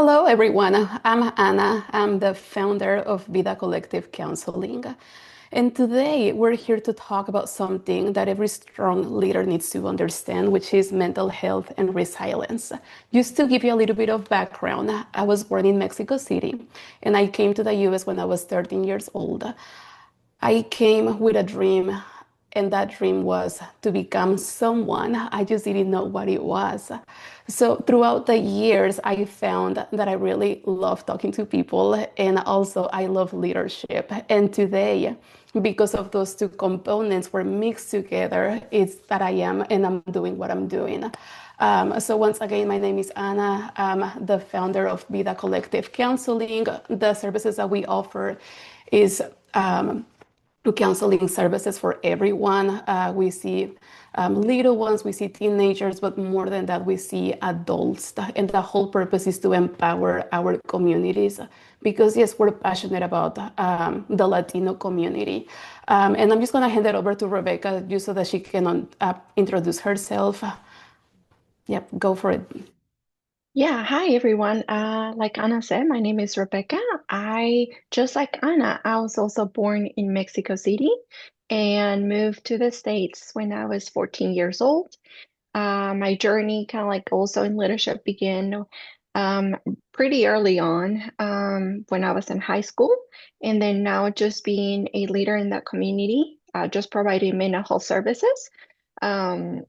Hello, everyone. I'm Anna. I'm the founder of Vida Collective Counseling. And today we're here to talk about something that every strong leader needs to understand, which is mental health and resilience. Just to give you a little bit of background, I was born in Mexico City and I came to the US when I was 13 years old. I came with a dream, and that dream was to become someone. I just didn't know what it was. So, throughout the years, I found that I really love talking to people, and also I love leadership. And today, because of those two components were mixed together, it's that I am and I'm doing what I'm doing. So once again, my name is Anna. I'm the founder of Vida Collective Counseling. The services that we offer is counseling services for everyone. We see little ones, we see teenagers, but more than that, we see adults. And the whole purpose is to empower our communities because, yes, we're passionate about the Latino community. And I'm just going to hand it over to Rebecca just so that she can introduce herself. Yep, go for it. Yeah, hi everyone. Like Anna said, my name is Rebecca. Just like Anna, I was also born in Mexico City and moved to the States when I was 14 years old. My journey, kind of like also in leadership, began um, pretty early on when I was in high school, and then now just being a leader in that community, just providing mental health services. Um,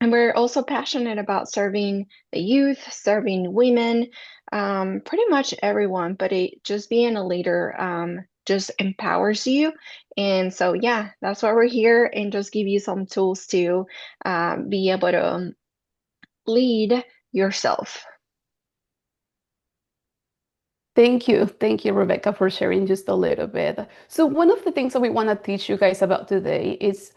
and we're also passionate about serving the youth, serving women, pretty much everyone, but just being a leader just empowers you. And so, yeah, that's why we're here and just give you some tools to be able to lead yourself. Thank you. Thank you, Rebecca, for sharing just a little bit. So, one of the things that we want to teach you guys about today is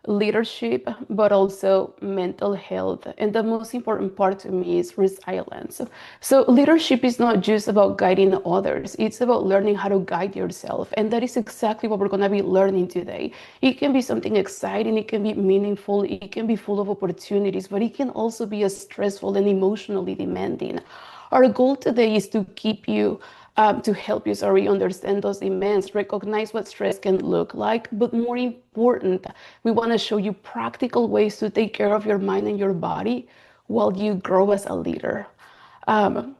leadership, but also mental health. And the most important part to me is resilience. So, leadership is not just about guiding others, it's about learning how to guide yourself. And that is exactly what we're going to be learning today. It can be something exciting, it can be meaningful, it can be full of opportunities, but it can also be as stressful and emotionally demanding. Our goal today is to keep you, to help you, sorry, understand those demands, recognize what stress can look like, but more important, we want to show you practical ways to take care of your mind and your body while you grow as a leader. Um,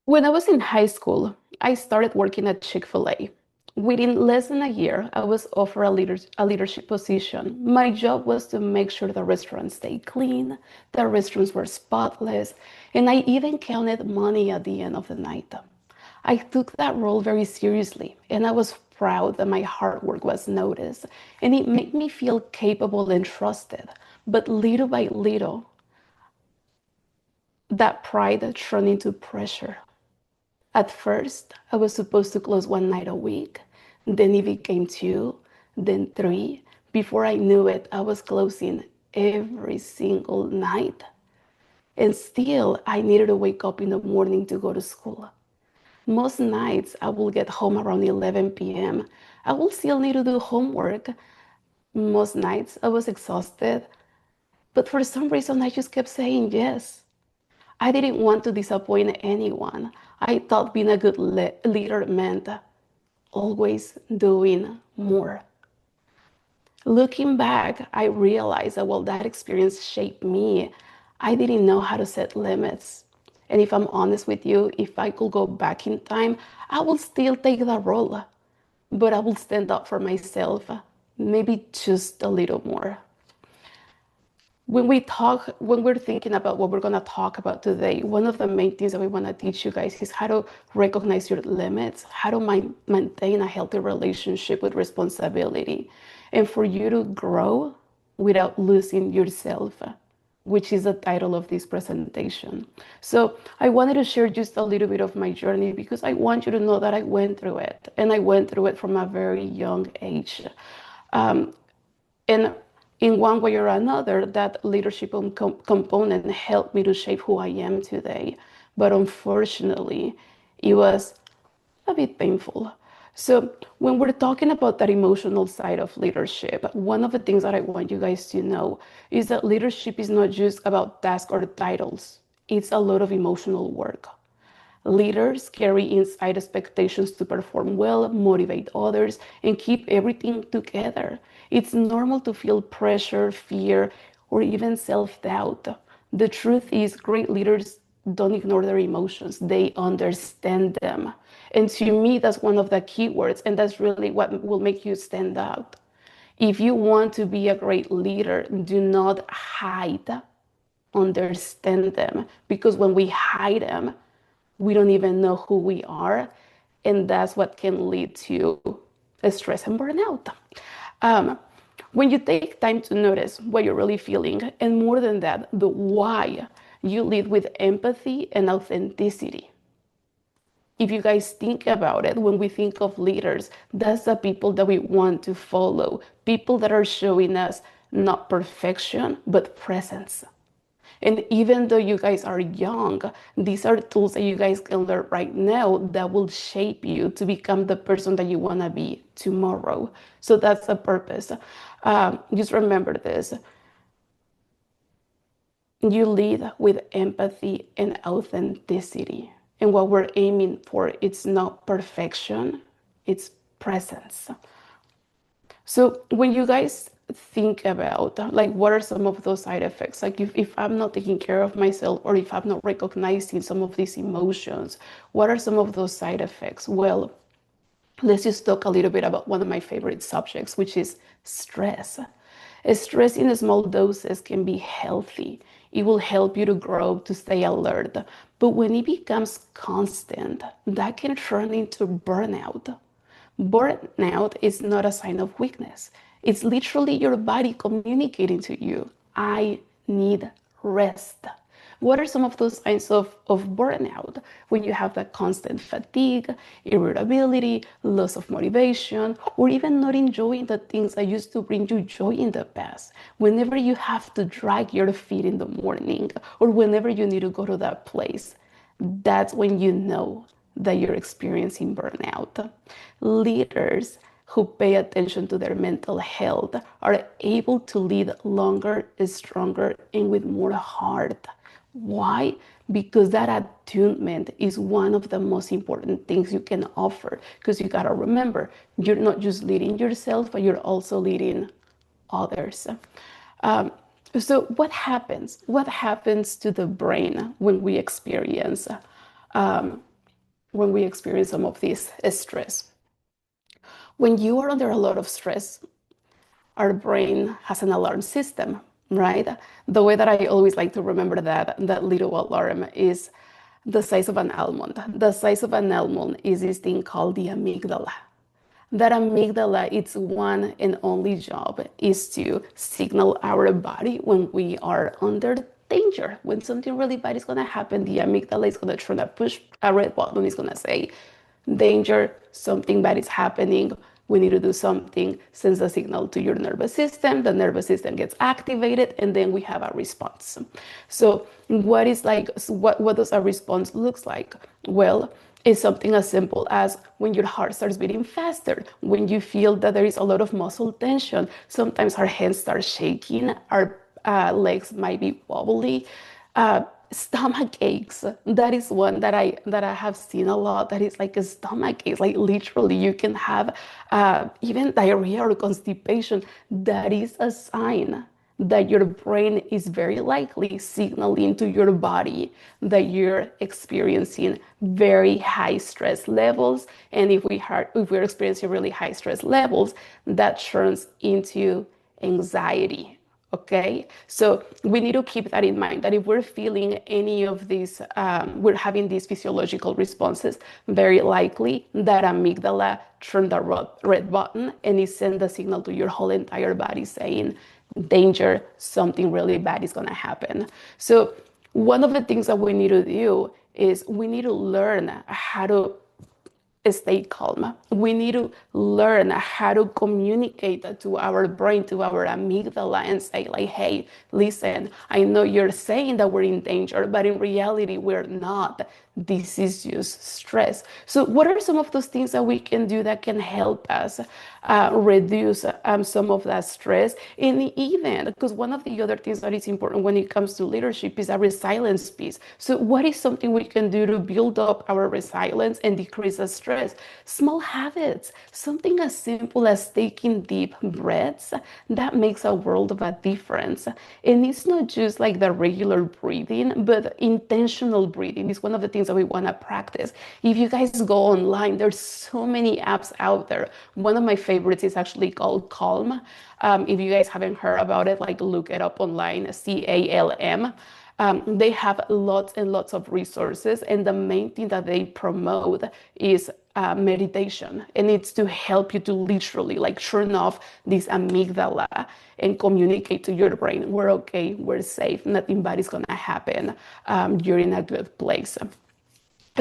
when I was in high school, I started working at Chick-fil-A. Within less than a year, I was offered a leadership position. My job was to make sure the restaurants stayed clean, the restrooms were spotless, and I even counted money at the end of the night. I took that role very seriously, and I was proud that my hard work was noticed, and it made me feel capable and trusted. But little by little, that pride turned into pressure. At first, I was supposed to close one night a week. Then it became two, then three. Before I knew it, I was closing every single night. And still, I needed to wake up in the morning to go to school. Most nights, I will get home around 11 p.m. I will still need to do homework. Most nights, I was exhausted. But for some reason, I just kept saying yes. I didn't want to disappoint anyone. I thought being a good leader meant always doing more. Looking back, I realized that while that experience shaped me, I didn't know how to set limits. And if I'm honest with you, if I could go back in time, I will still take that role, but I will stand up for myself, maybe just a little more. When we're thinking about what we're going to talk about today, one of the main things that we want to teach you guys is how to recognize your limits, how to maintain a healthy relationship with responsibility, and for you to grow without losing yourself, which is the title of this presentation. So I wanted to share just a little bit of my journey because I want you to know that I went through it, and I went through it from a very young age. And In one way or another, that leadership component helped me to shape who I am today. But unfortunately, it was a bit painful. So, when we're talking about that emotional side of leadership, one of the things that I want you guys to know is that leadership is not just about tasks or titles, it's a lot of emotional work. Leaders carry inside expectations to perform well, motivate others, and keep everything together. It's normal to feel pressure, fear, or even self doubt. The truth is, great leaders don't ignore their emotions, they understand them. And to me, that's one of the key words, and that's really what will make you stand out. If you want to be a great leader, do not hide, understand them. Because when we hide them, we don't even know who we are. And that's what can lead to stress and burnout. Um, when you take time to notice what you're really feeling, and more than that, the why, you lead with empathy and authenticity. If you guys think about it, when we think of leaders, that's the people that we want to follow. People that are showing us not perfection, but presence. And even though you guys are young, these are tools that you guys can learn right now that will shape you to become the person that you want to be tomorrow. So that's the purpose. Just remember this: you lead with empathy and authenticity. And what we're aiming for, it's not perfection, it's presence. So when you guys think about like what are some of those side effects, like if I'm not taking care of myself or if I'm not recognizing some of these emotions, what are some of those side effects? Well, let's just talk a little bit about one of my favorite subjects, which is stress. Stress in small doses can be healthy. It will help you to grow, to stay alert. But when it becomes constant, that can turn into burnout. Burnout is not a sign of weakness. It's literally your body communicating to you, I need rest. What are some of those signs of burnout? When you have that constant fatigue, irritability, loss of motivation, or even not enjoying the things that used to bring you joy in the past. Whenever you have to drag your feet in the morning, or whenever you need to go to that place, that's when you know that you're experiencing burnout. Leaders who pay attention to their mental health are able to lead longer, stronger, and with more heart. Why? Because that attunement is one of the most important things you can offer. Because you got to remember, you're not just leading yourself, but you're also leading others. Um, so, what happens? What happens to the brain when we experience some of this stress? When you are under a lot of stress, our brain has an alarm system, right? The way that I always like to remember that little alarm is the size of an almond. The size of an almond is this thing called the amygdala. That amygdala, its one and only job is to signal our body when we are under danger. When something really bad is going to happen, the amygdala is going to try to push a red button. It's going to say, danger, something bad is happening. We need to do something, sends a signal to your nervous system. The nervous system gets activated, and then we have a response. So, what does a response looks like? Well, it's something as simple as when your heart starts beating faster, when you feel that there is a lot of muscle tension. Sometimes our hands start shaking, our legs might be wobbly. Stomach aches. That is one that I have seen a lot. That is like a stomach ache. Like literally, you can have even diarrhea or constipation. That is a sign that your brain is very likely signaling to your body that you're experiencing very high stress levels. And if we're experiencing really high stress levels, that turns into anxiety. Okay, so we need to keep that in mind that if we're feeling any of these, we're having these physiological responses, very likely that amygdala turned the red button and it sent the signal to your whole entire body saying, danger, something really bad is going to happen. So, one of the things that we need to do is we need to learn how to stay calm. We need to learn how to communicate to our brain, to our amygdala, and say, like, hey, listen, I know you're saying that we're in danger, but in reality, we're not. This is just stress. So, what are some of those things that we can do that can help us reduce some of that stress? And even because one of the other things that is important when it comes to leadership is a resilience piece. So, what is something we can do to build up our resilience and decrease the stress? Small habits, something as simple as taking deep breaths, that makes a world of a difference. And it's not just like the regular breathing, but intentional breathing is one of the things that we want to practice. If you guys go online, there's so many apps out there. One of my favorites is actually called Calm. If you guys haven't heard about it, like look it up online, CALM. They have lots and lots of resources, and the main thing that they promote is meditation, and it's to help you to literally like turn off this amygdala and communicate to your brain, we're okay, we're safe, nothing bad is gonna happen. You're in a good place.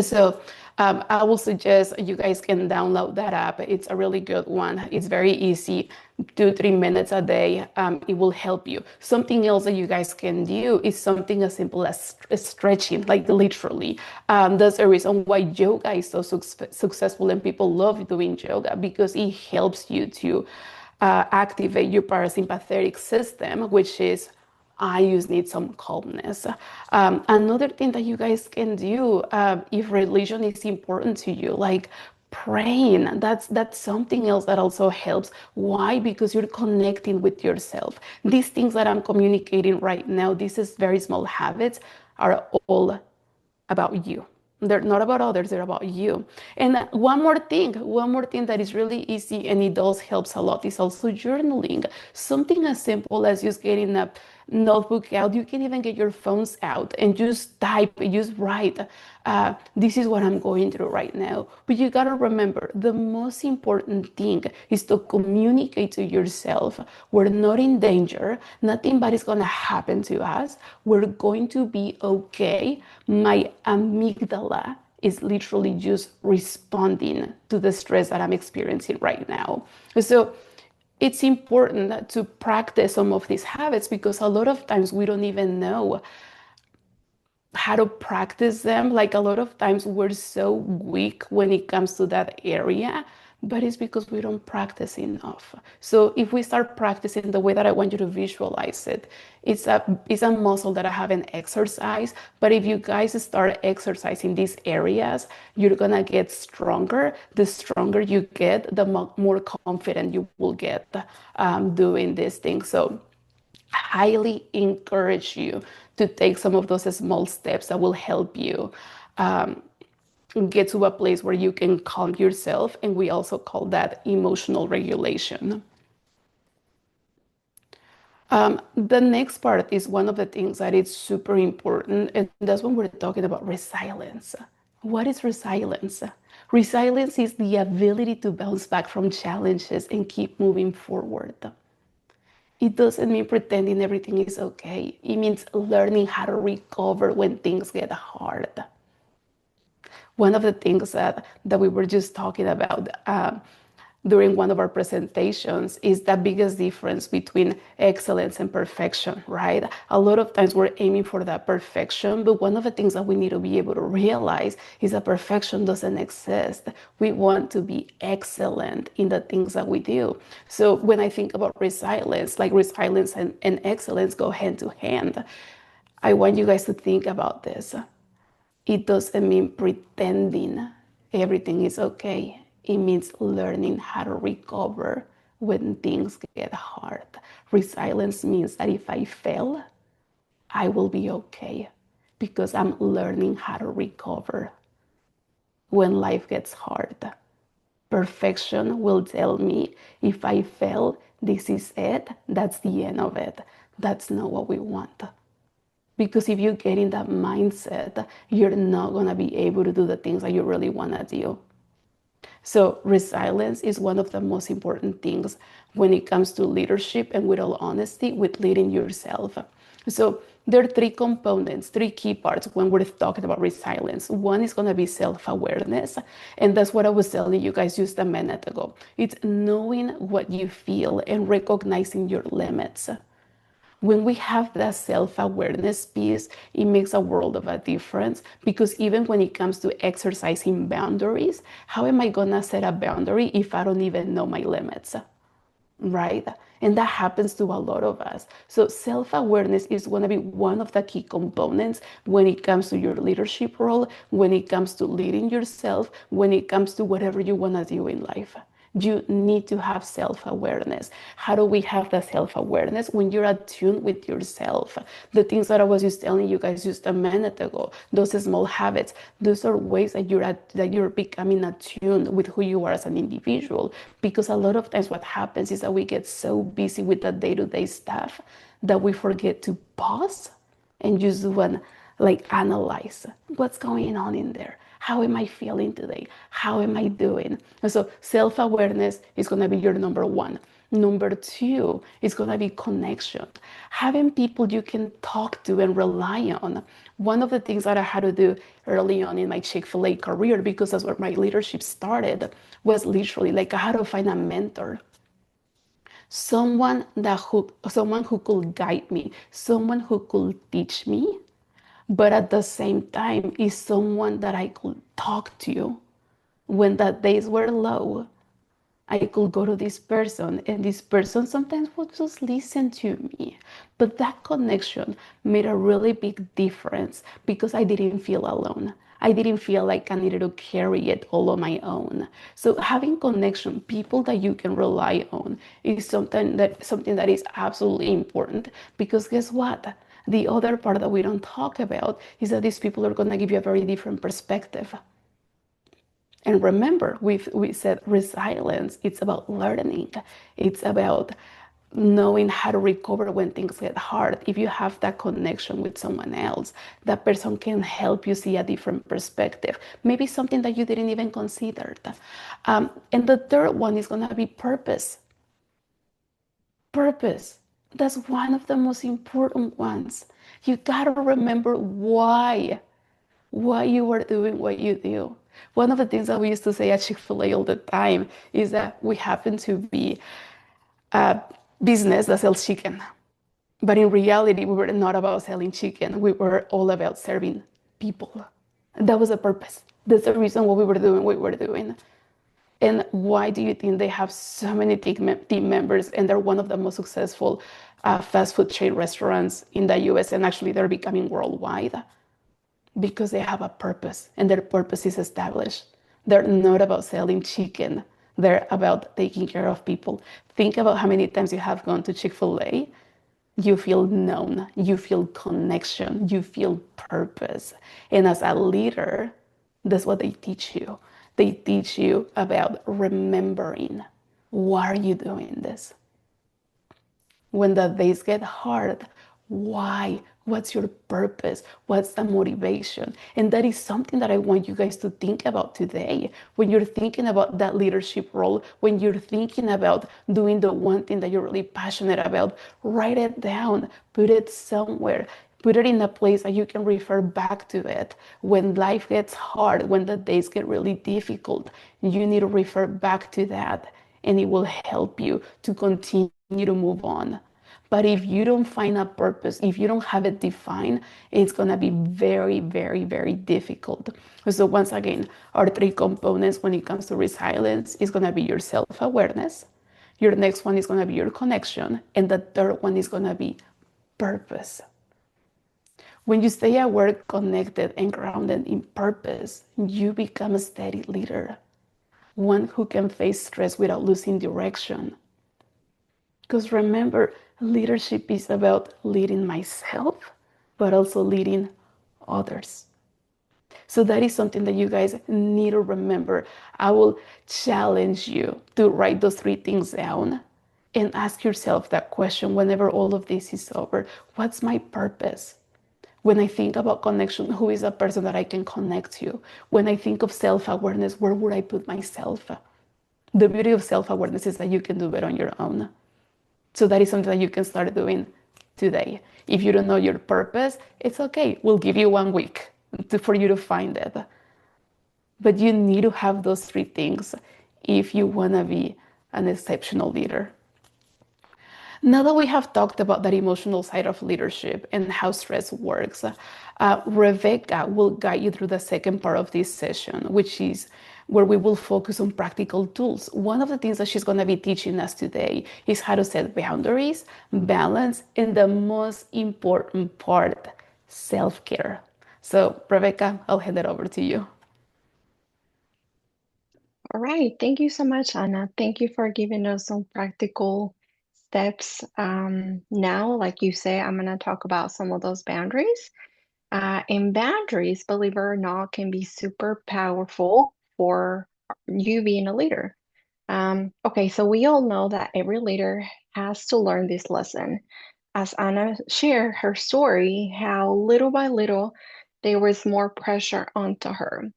So I will suggest you guys can download that app. It's a really good one. It's very easy, 2, 3 minutes a day. It will help you. Something else that you guys can do is something as simple as stretching, like literally. That's the reason why yoga is so successful and people love doing yoga because it helps you to activate your parasympathetic system, which is I just need some calmness. Another thing that you guys can do, if religion is important to you, like praying, that's something else that also helps. Why? Because you're connecting with yourself. These things that I'm communicating right now, these is very small habits, are all about you. They're not about others, they're about you. And one more thing that is really easy and it does helps a lot is also journaling. Something as simple as just getting a notebook out. You can even get your phones out and just type, just write. This is what I'm going through right now. But you gotta remember the most important thing is to communicate to yourself. We're not in danger. Nothing bad is gonna happen to us. We're going to be okay. My amygdala is literally just responding to the stress that I'm experiencing right now. So it's important to practice some of these habits because a lot of times we don't even know how to practice them. Like a lot of times we're so weak when it comes to that area, but it's because we don't practice enough. So if we start practicing the way that I want you to visualize it, it's a muscle that I haven't exercised. But if you guys start exercising these areas, you're gonna get stronger. The stronger you get, the more confident you will get doing these things. So highly encourage you to take some of those small steps that will help you get to a place where you can calm yourself. And we also call that emotional regulation. The next part is one of the things that is super important, and that's when we're talking about resilience. What is resilience? Resilience is the ability to bounce back from challenges and keep moving forward. It doesn't mean pretending everything is okay. It means learning how to recover when things get hard. One of the things that we were just talking about during one of our presentations is the biggest difference between excellence and perfection, right? A lot of times we're aiming for that perfection, but one of the things that we need to be able to realize is that perfection doesn't exist. We want to be excellent in the things that we do. So when I think about resilience, like resilience and excellence go hand to hand, I want you guys to think about this. It doesn't mean pretending everything is okay. It means learning how to recover when things get hard. Resilience means that if I fail, I will be okay because I'm learning how to recover when life gets hard. Perfection will tell me if I fail, this is it, that's the end of it. That's not what we want. Because if you get in that mindset, you're not going to be able to do the things that you really want to do. So, resilience is one of the most important things when it comes to leadership and, with all honesty, with leading yourself. So, there are three components, three key parts when we're talking about resilience. One is going to be self awareness. And that's what I was telling you guys just a minute ago. It's knowing what you feel and recognizing your limits. When we have that self-awareness piece, it makes a world of a difference, because even when it comes to exercising boundaries, how am I gonna set a boundary if I don't even know my limits? Right? And that happens to a lot of us. So self awareness is going to be one of the key components when it comes to your leadership role, when it comes to leading yourself, when it comes to whatever you want to do in life. You need to have self awareness. How do we have the self awareness? When you're attuned with yourself. The things that I was just telling you guys just a minute ago, those small habits, those are ways that you're becoming attuned with who you are as an individual. Because a lot of times what happens is that we get so busy with the day-to-day stuff that we forget to pause and just one, like, analyze what's going on in there. How am I feeling today? How am I doing? And so self-awareness is going to be your number one. Number two is going to be connection. Having people you can talk to and rely on. One of the things that I had to do early on in my Chick-fil-A career, because that's where my leadership started, was literally like I had to find a mentor, someone who could guide me, someone who could teach me, but at the same time is someone that I could talk to when the days were low. I could go to this person, and this person sometimes would just listen to me. But that connection made a really big difference, because I didn't feel alone. I didn't feel like I needed to carry it all on my own. So having connection, people that you can rely on, is something that is absolutely important. Because guess what? The other part that we don't talk about is that these people are going to give you a very different perspective. And remember, we said resilience, it's about learning. It's about knowing how to recover when things get hard. If you have that connection with someone else, that person can help you see a different perspective, maybe something that you didn't even consider. And the third one is going to be purpose. Purpose. That's one of the most important ones. You got to remember why you are doing what you do. One of the things that we used to say at Chick-fil-A all the time is that we happen to be a business that sells chicken. But in reality, we were not about selling chicken. We were all about serving people. That was the purpose. That's the reason why we were doing what we were doing. And why do you think they have so many team members, and they're one of the most successful fast food chain restaurants in the US, and actually they're becoming worldwide? Because they have a purpose, and their purpose is established. They're not about selling chicken. They're about taking care of people. Think about how many times you have gone to Chick-fil-A. You feel known, you feel connection, you feel purpose. And as a leader, that's what they teach you. They teach you about remembering, why are you doing this? When the days get hard, why? What's your purpose? What's the motivation? And that is something that I want you guys to think about today. When you're thinking about that leadership role, when you're thinking about doing the one thing that you're really passionate about, write it down, put it somewhere. Put it in a place that you can refer back to it. When life gets hard, when the days get really difficult, you need to refer back to that, and it will help you to continue to move on. But if you don't find a purpose, if you don't have it defined, it's going to be very, very, very difficult. So once again, our three components when it comes to resilience is going to be your self-awareness. Your next one is going to be your connection. And the third one is going to be purpose. When you stay aware, connected, and grounded in purpose, you become a steady leader, one who can face stress without losing direction. Because remember, leadership is about leading myself, but also leading others. So that is something that you guys need to remember. I will challenge you to write those three things down and ask yourself that question whenever all of this is over. What's my purpose? When I think about connection, who is a person that I can connect to? When I think of self awareness, where would I put myself? The beauty of self awareness is that you can do it on your own. So that is something that you can start doing today. If you don't know your purpose, it's okay. We'll give you 1 week for you to find it. But you need to have those three things if you want to be an exceptional leader. Now that we have talked about that emotional side of leadership and how stress works, Rebecca will guide you through the second part of this session, which is where we will focus on practical tools. One of the things that she's going to be teaching us today is how to set boundaries, balance, and the most important part, self care. So, Rebecca, I'll hand it over to you. All right. Thank you so much, Anna. Thank you for giving us some practical steps. Now, like you say, I'm going to talk about some of those boundaries. And boundaries, believe it or not, can be super powerful for you being a leader. Okay, so we all know that every leader has to learn this lesson. As Anna shared her story, how little by little there was more pressure onto her.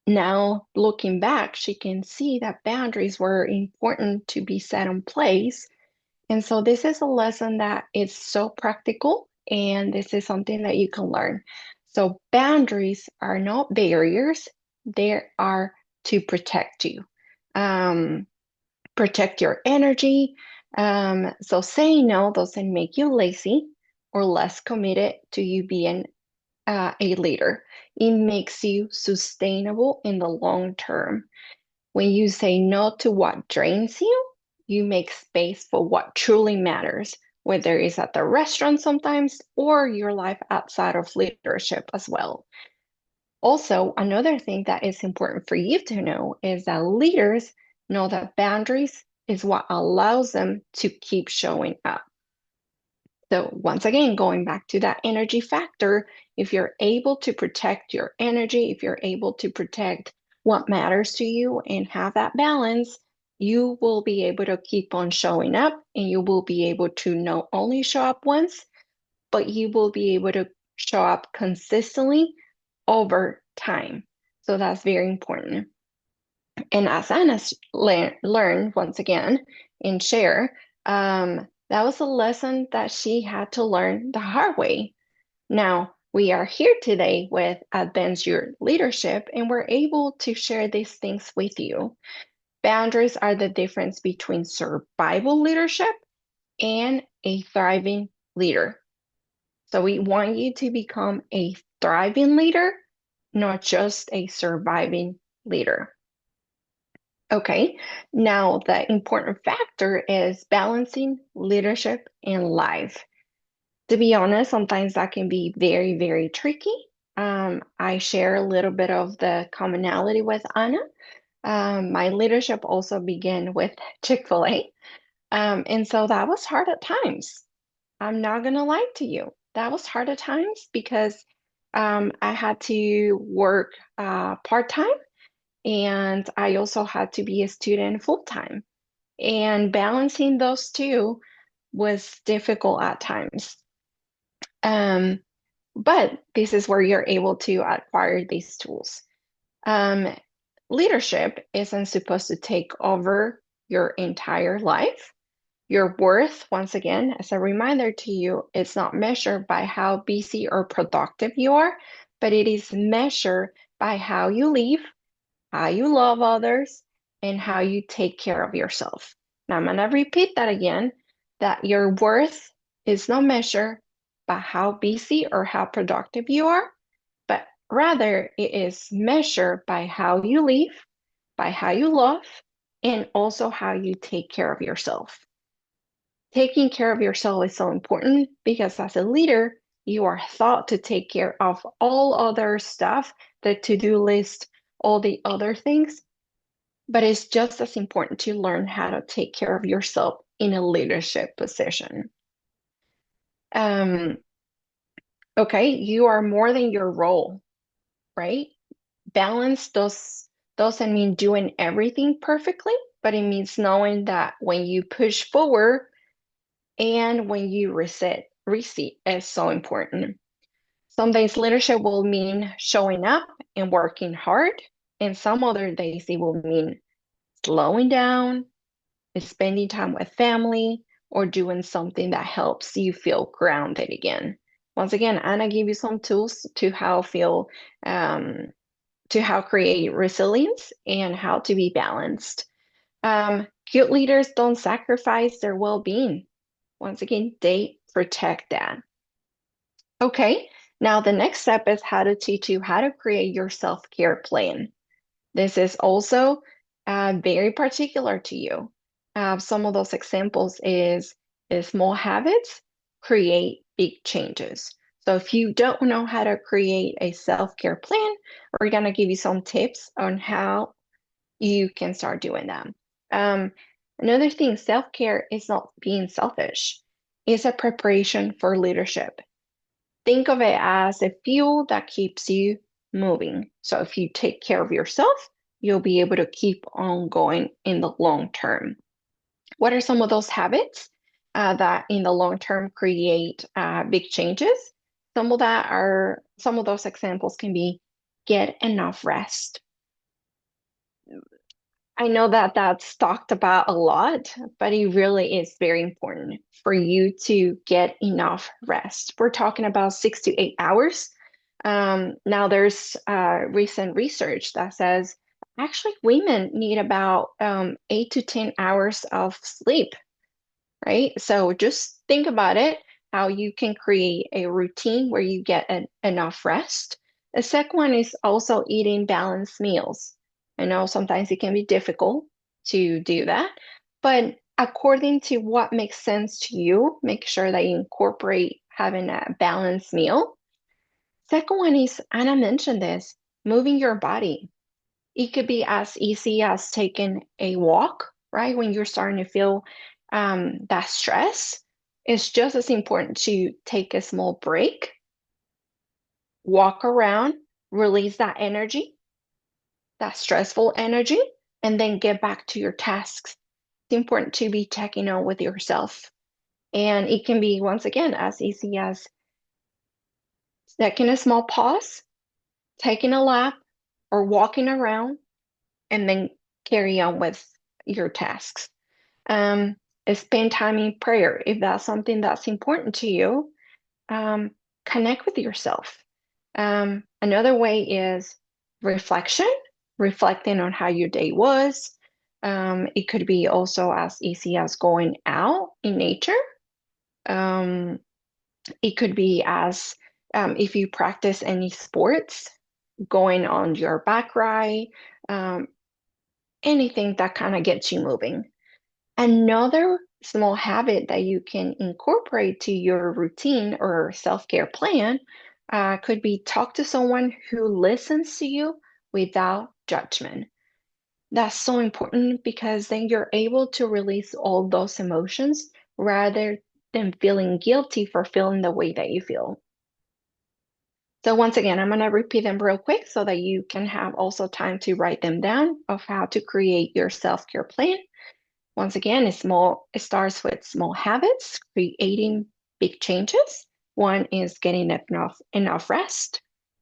Now, looking back, she can see that boundaries were important to be set in place. And so, this is a lesson that is so practical, and this is something that you can learn. So, boundaries are not barriers, they are to protect you, protect your energy. So, saying no doesn't make you lazy or less committed to you being a leader. It makes you sustainable in the long term. When you say no to what drains you, you make space for what truly matters, whether it's at the restaurant sometimes or your life outside of leadership as well. Also, another thing that is important for you to know is that leaders know that boundaries is what allows them to keep showing up. So once again, going back to that energy factor, if you're able to protect your energy, if you're able to protect what matters to you and have that balance, you will be able to keep on showing up and you will be able to not only show up once, but you will be able to show up consistently over time. So that's very important. And as Anna learned once again and share, that was a lesson that she had to learn the hard way. Now, we are here today with Advance Your Leadership, and we're able to share these things with you. Boundaries are the difference between survival leadership and a thriving leader. So, we want you to become a thriving leader, not just a surviving leader. Okay, now the important factor is balancing leadership and life. To be honest, sometimes that can be very, very tricky. I share a little bit of the commonality with Anna. My leadership also began with Chick-fil-A. And so that was hard at times. I'm not gonna lie to you. That was hard at times because I had to work part-time and I also had to be a student full-time. And balancing those two was difficult at times. Um, but this is where you're able to acquire these tools. Um, Leadership isn't supposed to take over your entire life. Your worth, once again, as a reminder to you, it's not measured by how busy or productive you are, but it is measured by how you live, how you love others, and how you take care of yourself. Now, I'm going to repeat that again, that your worth is not measured by how busy or how productive you are, but rather it is measured by how you live, by how you love, and also how you take care of yourself. Taking care of yourself is so important because as a leader, you are thought to take care of all other stuff, the to-do list, all the other things, but it's just as important to learn how to take care of yourself in a leadership position. Um, okay, you are more than your role, right? Balance doesn't mean doing everything perfectly, but it means knowing that when you push forward and when you reset is so important. Some days leadership will mean showing up and working hard, and some other days it will mean slowing down, spending time with family, or doing something that helps you feel grounded again. Once again, Anna gave you some tools um, to how create resilience and how to be balanced. Good leaders don't sacrifice their well-being. Once again, they protect that. Okay, now the next step is how to teach you how to create your self-care plan. This is also very particular to you. Some of those examples is small habits create big changes. So if you don't know how to create a self-care plan, we're gonna give you some tips on how you can start doing that. Um, Another thing, self-care is not being selfish. It's a preparation for leadership. Think of it as a fuel that keeps you moving. So if you take care of yourself, you'll be able to keep on going in the long term. What are some of those habits that in the long term create big changes? Some of those examples can be get enough rest. I know that that's talked about a lot, but it really is very important for you to get enough rest. We're talking about 6 to 8 hours. Now, there's recent research that says actually women need about 8 to 10 hours of sleep, right? So just think about it, how you can create a routine where you get enough rest. The second one is also eating balanced meals. I know sometimes it can be difficult to do that, but according to what makes sense to you, make sure that you incorporate having a balanced meal. Second one is, Anna mentioned this, moving your body. It could be as easy as taking a walk, right? When you're starting to feel that stress, it's just as important to take a small break, walk around, release that energy, that stressful energy, and then get back to your tasks. It's important to be checking on with yourself. And it can be, once again, as easy as taking a small pause, taking a lap, or walking around, and then carry on with your tasks. Um, Spend time in prayer if that's something that's important to you. Um, Connect with yourself. Another way is reflection, reflecting on how your day was. It could be also as easy as going out in nature. Um, it could be as if you practice any sports, going on your bike ride, um, anything that kind of gets you moving. Another small habit that you can incorporate to your routine or self-care plan could be talk to someone who listens to you without judgment. That's so important because then you're able to release all those emotions rather than feeling guilty for feeling the way that you feel. So once again, I'm going to repeat them real quick so that you can have also time to write them down of how to create your self-care plan. Once again, it starts with small habits, creating big changes. One is getting enough rest.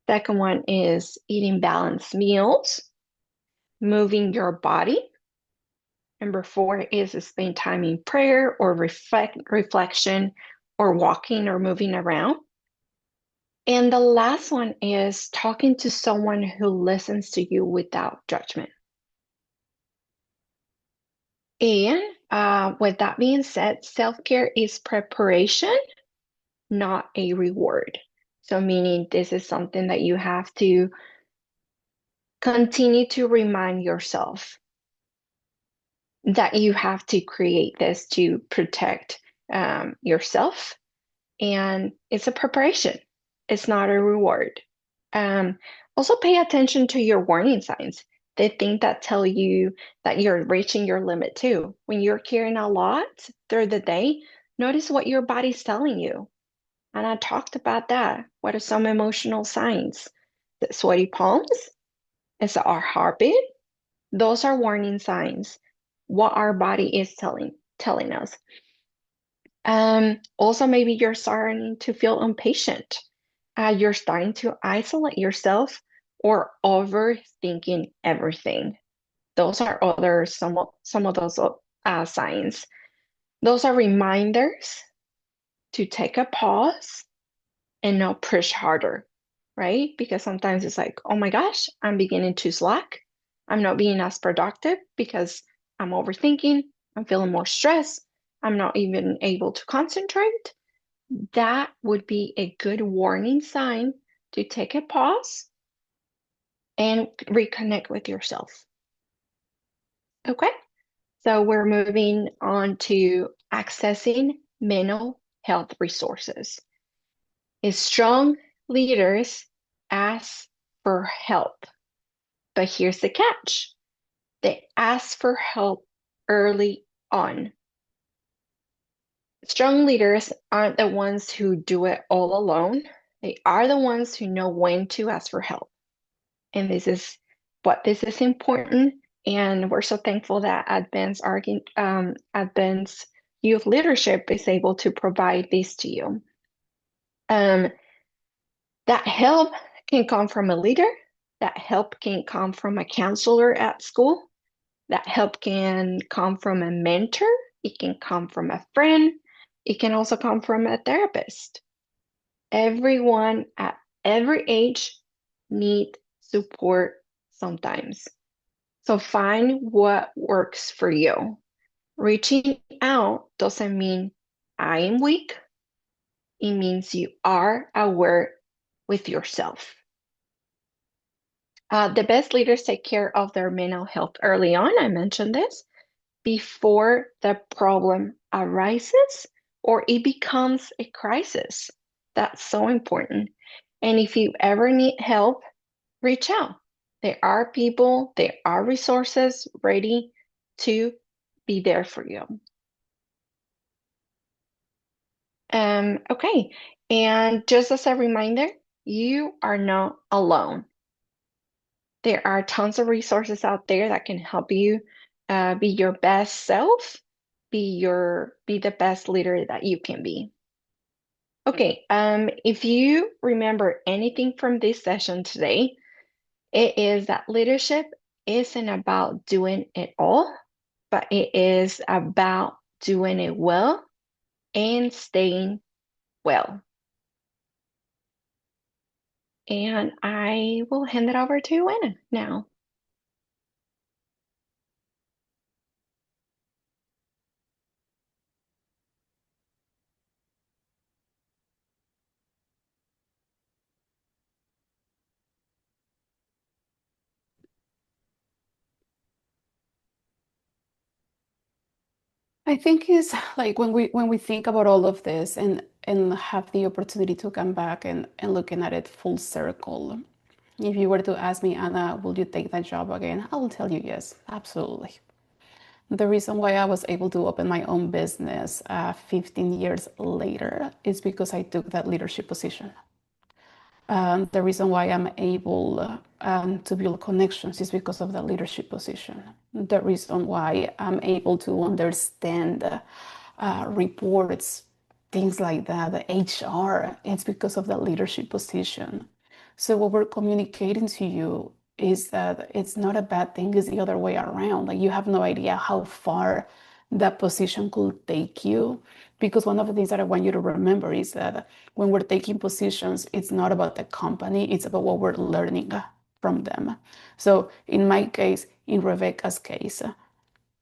Second one is eating balanced meals, moving your body. Number four is spend time in prayer or reflection or walking or moving around. And the last one is talking to someone who listens to you without judgment. And with that being said, self-care is preparation, not a reward. So, meaning this is something that you have to continue to remind yourself that you have to create this to protect yourself. And it's a preparation, it's not a reward. Um, Also, pay attention to your warning signs. The things that tell you that you're reaching your limit too. When you're carrying a lot through the day, notice what your body's telling you. And I talked about that. What are some emotional signs? The sweaty palms? Is it our heartbeat? Those are warning signs. What our body is telling us. Also, maybe you're starting to feel impatient. you're starting to isolate yourself or overthinking everything. Those are other some of those signs. Those are reminders to take a pause and not push harder, right? Because sometimes it's like, oh my gosh, I'm beginning to slack. I'm not being as productive because I'm overthinking. I'm feeling more stress. I'm not even able to concentrate. That would be a good warning sign to take a pause and reconnect with yourself. Okay, so we're moving on to accessing mental health resources. Strong leaders ask for help, but here's the catch. They ask for help early on. Strong leaders aren't the ones who do it all alone. They are the ones who know when to ask for help. And this is important. And we're so thankful that Advanced Youth Leadership is able to provide this to you. Um, that help can come from a leader. That help can come from a counselor at school. That help can come from a mentor. It can come from a friend. It can also come from a therapist. Everyone at every age need support sometimes. So find what works for you. Reaching out doesn't mean I am weak. It means you are aware with yourself. The best leaders take care of their mental health early on. I mentioned this before the problem arises or it becomes a crisis. That's so important. And if you ever need help, reach out. There are people, there are resources ready to be there for you. Okay. And just as a reminder, you are not alone. There are tons of resources out there that can help you be your best self, be the best leader that you can be. Okay, if you remember anything from this session today, it is that leadership isn't about doing it all, but it is about doing it well and staying well. And I will hand it over to Anna now. I think it's like when we think about all of this and have the opportunity to come back and looking at it full circle. If you were to ask me, Anna, will you take that job again? I will tell you yes, absolutely. The reason why I was able to open my own business 15 years later is because I took that leadership position. The reason why I'm able to build connections is because of the leadership position. The reason why I'm able to understand reports, things like that, the HR, it's because of the leadership position. So what we're communicating to you is that it's not a bad thing, it's the other way around. Like you have no idea how far that position could take you. Because one of the things that I want you to remember is that when we're taking positions, it's not about the company, it's about what we're learning from them. So in my case, in Rebecca's case,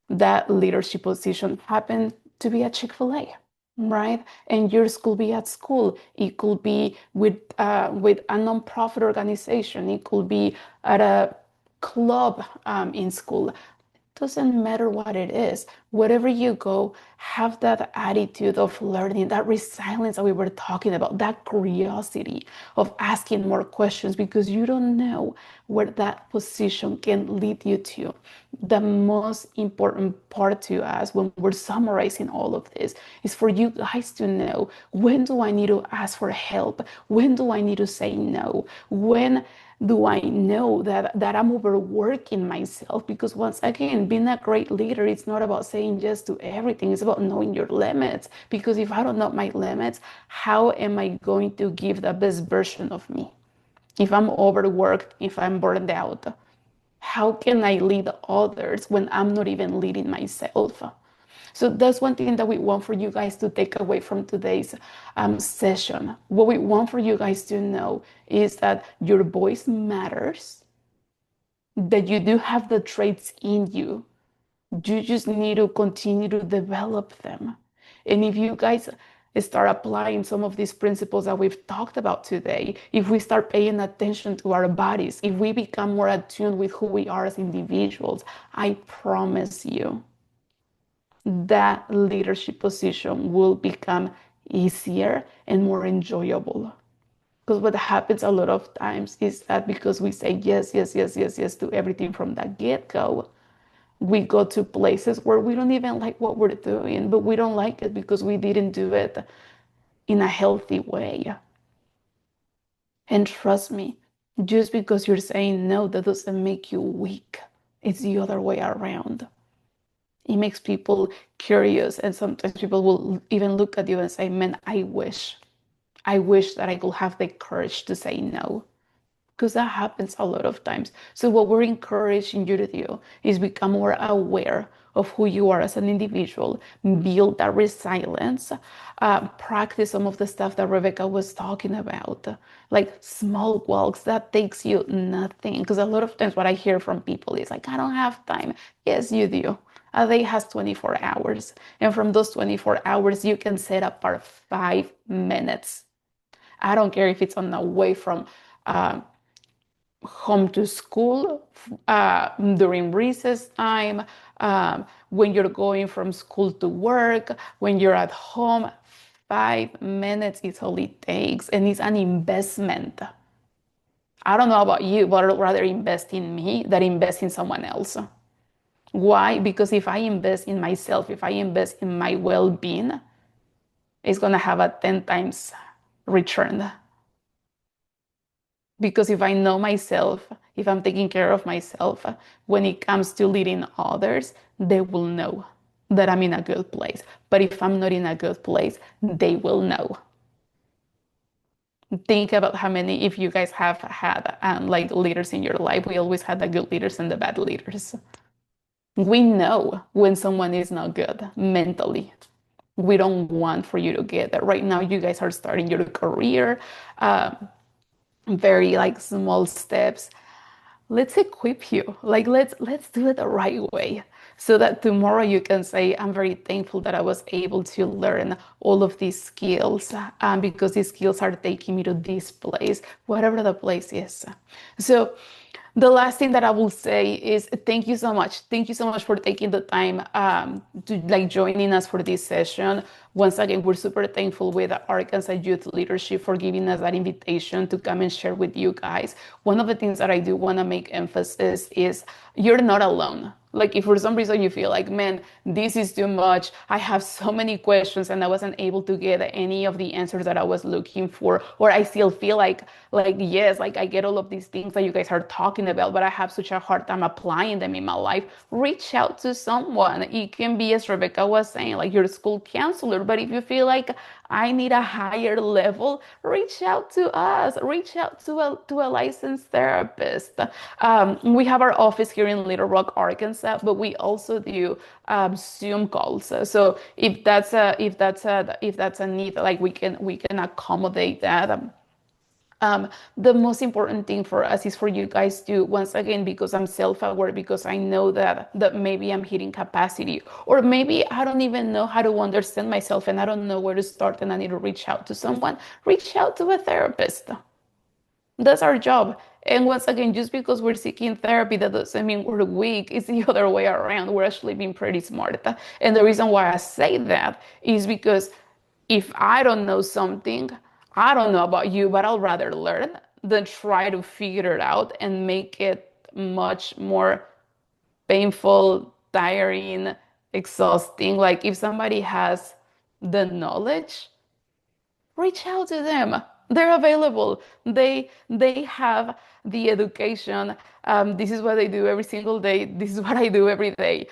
that leadership position happened to be at Chick-fil-A, right? And yours could be at school. It could be with a nonprofit organization. It could be at a club in school. Doesn't matter what it is. Wherever you go, have that attitude of learning, that resilience that we were talking about, that curiosity of asking more questions because you don't know where that position can lead you to. The most important part to us when we're summarizing all of this is for you guys to know when do I need to ask for help? When do I need to say no? When Do I know that I'm overworking myself? Because once again, being a great leader, it's not about saying yes to everything. It's about knowing your limits. Because if I don't know my limits, how am I going to give the best version of me? If I'm overworked, if I'm burned out, how can I lead others when I'm not even leading myself? So that's one thing that we want for you guys to take away from today's session. What we want for you guys to know is that your voice matters, that you do have the traits in you. You just need to continue to develop them. And if you guys start applying some of these principles that we've talked about today, if we start paying attention to our bodies, if we become more attuned with who we are as individuals, I promise you that leadership position will become easier and more enjoyable. Because what happens a lot of times is that because we say yes, yes, yes, yes, yes to everything from the get go, we go to places where we don't even like what we're doing, but we don't like it because we didn't do it in a healthy way. And trust me, just because you're saying no, that doesn't make you weak. It's the other way around. It makes people curious, and sometimes people will even look at you and say, man, I wish that I could have the courage to say no, because that happens a lot of times. So what we're encouraging you to do is become more aware of who you are as an individual, build that resilience, practice some of the stuff that Rebecca was talking about, like small walks that takes you nothing. Because a lot of times what I hear from people is like, I don't have time. Yes, you do. A day has 24 hours. And from those 24 hours, you can set apart 5 minutes. I don't care if it's on the way from uh, home to school, during recess time, when you're going from school to work, when you're at home. 5 minutes is all it takes, and it's an investment. I don't know about you, but I'd rather invest in me than invest in someone else. Why? Because if I invest in myself, if I invest in my well being, it's going to have a 10 times return. Because if I know myself, if I'm taking care of myself, when it comes to leading others, they will know that I'm in a good place. But if I'm not in a good place, they will know. Think about how many, if you guys have had like leaders in your life, we always had the good leaders and the bad leaders. We know when someone is not good mentally. We don't want for you to get that. Right now, you guys are starting your career, uh, very like small steps. Let's equip you. Like let's do it the right way so that tomorrow you can say, I'm very thankful that I was able to learn all of these skills, because these skills are taking me to this place, whatever the place is. So the last thing that I will say is thank you so much. Thank you so much for taking the time, to like joining us for this session. Once again, we're super thankful with Arkansas Youth Leadership for giving us that invitation to come and share with you guys. One of the things that I do want to make emphasis is you're not alone. Like if for some reason you feel like, man, this is too much, I have so many questions and I wasn't able to get any of the answers that I was looking for, or I still feel like yes, like I get all of these things that you guys are talking about, but I have such a hard time applying them in my life. Reach out to someone. It can be, as Rebecca was saying, like your school counselor. But if you feel like I need a higher level, reach out to us. Reach out to a licensed therapist. We have our office here in Little Rock, Arkansas, but we also do Zoom calls. So if that's a need, like we can accommodate that. The most important thing for us is for you guys to, once again, because I'm self-aware, because I know that maybe I'm hitting capacity, or maybe I don't even know how to understand myself and I don't know where to start and I need to reach out to someone, reach out to a therapist. That's our job. And once again, just because we're seeking therapy, that doesn't mean we're weak. It's the other way around. We're actually being pretty smart. And the reason why I say that is because if I don't know something, I don't know about you, but I'll rather learn than try to figure it out and make it much more painful, tiring, exhausting. Like if somebody has the knowledge, reach out to them. They're available. They have the education. This is what they do every single day. This is what I do every day.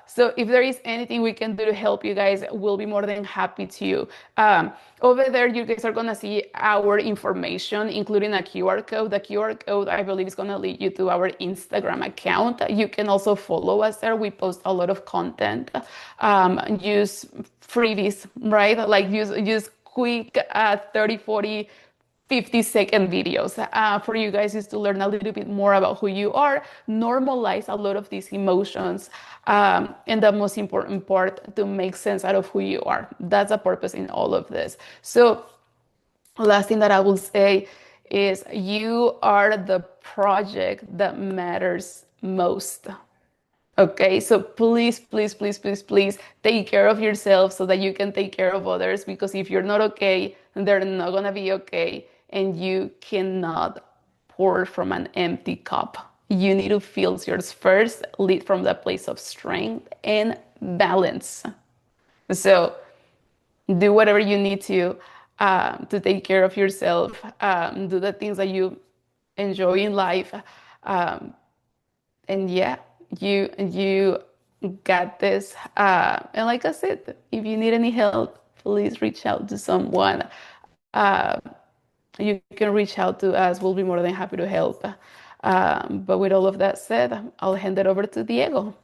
So if there is anything we can do to help you guys, we'll be more than happy to. Over there, you guys are gonna see our information, including a QR code. The QR code, I believe, is gonna lead you to our Instagram account. You can also follow us there. We post a lot of content. Use freebies, right? Like use quick 30, 40, 50-second videos for you guys is to learn a little bit more about who you are, normalize a lot of these emotions, and the most important part, to make sense out of who you are. That's the purpose in all of this. So, last thing that I will say is you are the project that matters most. Okay, so please, please, please, please, please take care of yourself so that you can take care of others. Because if you're not okay, they're not gonna be okay. And you cannot pour from an empty cup. You need to fill yours first, lead from the place of strength and balance. So do whatever you need to take care of yourself. Do the things that you enjoy in life. Um, and yeah, you got this. And like I said, if you need any help, please reach out to someone. Uh, you can reach out to us. We'll be more than happy to help. But with all of that said, I'll hand it over to Diego.